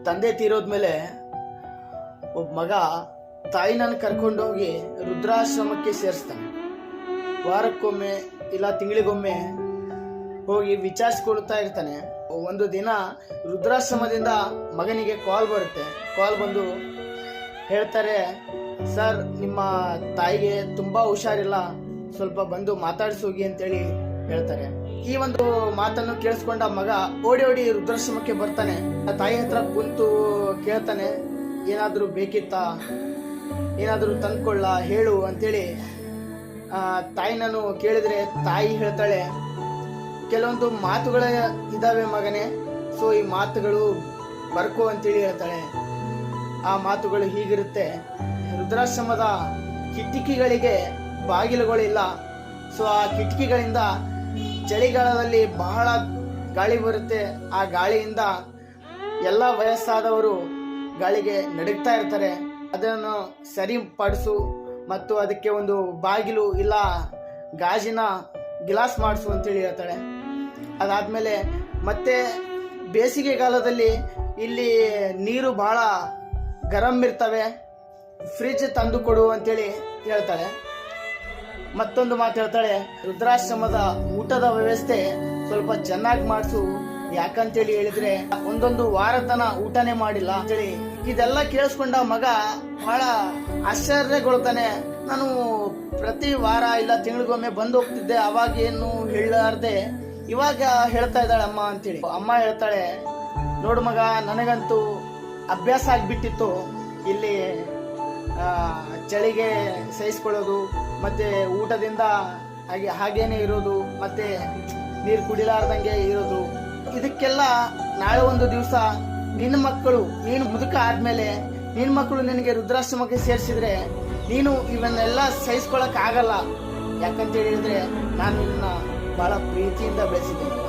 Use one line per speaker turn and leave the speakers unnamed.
ತಂದೆ ತೀರೋದ್ಮೇಲೆ ಒಬ್ಬ ಮಗ ತಾಯಿನನ್ನು ಕರ್ಕೊಂಡೋಗಿ ವೃದ್ಧಾಶ್ರಮಕ್ಕೆ ಸೇರಿಸ್ತಾನೆ. ವಾರಕ್ಕೊಮ್ಮೆ ಇಲ್ಲ ತಿಂಗಳಿಗೊಮ್ಮೆ ಹೋಗಿ ವಿಚಾರಿಸ್ಕೊಳ್ತಾ ಇರ್ತಾನೆ. ಒಂದು ದಿನ ವೃದ್ಧಾಶ್ರಮದಿಂದ ಮಗನಿಗೆ ಕಾಲ್ ಬರುತ್ತೆ. ಕಾಲ್ ಬಂದು ಹೇಳ್ತಾರೆ, ಸರ್ ನಿಮ್ಮ ತಾಯಿಗೆ ತುಂಬ ಹುಷಾರಿಲ್ಲ, ಸ್ವಲ್ಪ ಬಂದು ಮಾತಾಡಿಸೋಗಿ ಅಂತೇಳಿ ಹೇಳ್ತಾರೆ. ಈ ಒಂದು ಮಾತನ್ನು ಕೇಳಿಸ್ಕೊಂಡ ಮಗ ಓಡಿ ಓಡಿ ವೃದ್ಧಾಶ್ರಮಕ್ಕೆ ಬರ್ತಾನೆ. ತಾಯಿ ಹತ್ರ ಕುಂತು ಕೇಳ್ತಾನೆ, ಏನಾದರೂ ಬೇಕಿತ್ತಾ, ಏನಾದರೂ ತಂದ್ಕೊಳ್ಳ ಹೇಳು ಅಂತೇಳಿ ತಾಯಿನನ್ನು ಕೇಳಿದ್ರೆ ತಾಯಿ ಹೇಳ್ತಾಳೆ, ಕೆಲವೊಂದು ಮಾತುಗಳ ಇದಾವೆ ಮಗನೇ, ಸೊ ಈ ಮಾತುಗಳು ಬರ್ಕೋ ಅಂತೇಳಿ ಹೇಳ್ತಾಳೆ. ಆ ಮಾತುಗಳು ಹೀಗಿರುತ್ತೆ, ವೃದ್ಧಾಶ್ರಮದ ಕಿಟಕಿಗಳಿಗೆ ಬಾಗಿಲುಗಳಿಲ್ಲ. ಸೊ ಆ ಕಿಟಕಿಗಳಿಂದ ಚಳಿಗಾಲದಲ್ಲಿ ಬಹಳ ಗಾಳಿ ಬರುತ್ತೆ. ಆ ಗಾಳಿಯಿಂದ ಎಲ್ಲ ವಯಸ್ಸಾದವರು ಗಾಳಿಗೆ ನಡುಗ್ತಾ ಇರ್ತಾರೆ. ಅದನ್ನು ಸರಿಪಡಿಸು ಮತ್ತು ಅದಕ್ಕೆ ಒಂದು ಬಾಗಿಲು ಇಲ್ಲ ಗಾಜಿನ ಗ್ಲಾಸ್ ಮಾಡಿಸು ಅಂತೇಳಿ ಹೇಳ್ತಾಳೆ. ಅದಾದಮೇಲೆ ಮತ್ತೆ ಬೇಸಿಗೆಗಾಲದಲ್ಲಿ ಇಲ್ಲಿ ನೀರು ಬಹಳ ಗರಂ ಇರ್ತವೆ, ಫ್ರಿಜ್ ತಂದು ಕೊಡು ಅಂತೇಳಿ ಹೇಳ್ತಾಳೆ. ಮತ್ತೊಂದು ಮಾತು ಹೇಳ್ತಾಳೆ, ವೃದ್ಧಾಶ್ರಮದ ಊಟದ ವ್ಯವಸ್ಥೆ ಸ್ವಲ್ಪ ಚೆನ್ನಾಗಿ ಮಾಡಿಸು, ಯಾಕಂತೇಳಿ ಹೇಳಿದ್ರೆ ಒಂದೊಂದು ವಾರತನ ಊಟನೇ ಮಾಡಿಲ್ಲ ಅಂತೇಳಿ. ಇದೆಲ್ಲ ಕೇಳಿಸ್ಕೊಂಡ ಮಗ ಬಹಳ ಆಶ್ಚರ್ಯಗೊಳ್ತಾನೆ. ನಾನು ಪ್ರತಿ ವಾರ ಇಲ್ಲ ತಿಂಗಳಿಗೊಮ್ಮೆ ಬಂದು ಹೋಗ್ತಿದ್ದೆ, ಅವಾಗ ಏನು ಹೇಳಾರ್ದೆ ಇವಾಗ ಹೇಳ್ತಾ ಇದ್ದಾಳೆ ಅಮ್ಮ ಅಂತೇಳಿ. ಅಮ್ಮ ಹೇಳ್ತಾಳೆ, ನೋಡು ಮಗ, ನನಗಂತೂ ಅಭ್ಯಾಸ ಆಗಿಬಿಟ್ಟಿತ್ತು ಇಲ್ಲಿ ಚಳಿಗೆ ಸಹಿಸ್ಕೊಳ್ಳೋದು, ಮತ್ತೆ ಊಟದಿಂದ ಹಾಗೇನೆ ಇರೋದು, ಮತ್ತೆ ನೀರು ಕುಡಿಲಾರ್ದಂಗೆ ಇರೋದು. ಇದಕ್ಕೆಲ್ಲ ನಾಳೆ ಒಂದು ದಿವಸ ನಿನ್ನ ಮಕ್ಕಳು, ನೀನು ಮುದುಕ ಆದ್ಮೇಲೆ ನಿನ್ನ ಮಕ್ಕಳು ನಿನಗೆ ವೃದ್ಧಾಶ್ರಮಕ್ಕೆ ಸೇರಿಸಿದ್ರೆ ನೀನು ಇವನ್ನೆಲ್ಲ ಸಹಿಸ್ಕೊಳಕ್ ಆಗಲ್ಲ. ಯಾಕಂತ ಹೇಳಿದ್ರೆ ನಾನು ನಿನ್ನ ಬಹಳ ಪ್ರೀತಿಯಿಂದ ಬೆಳೆಸಿದ್ದೇನೆ.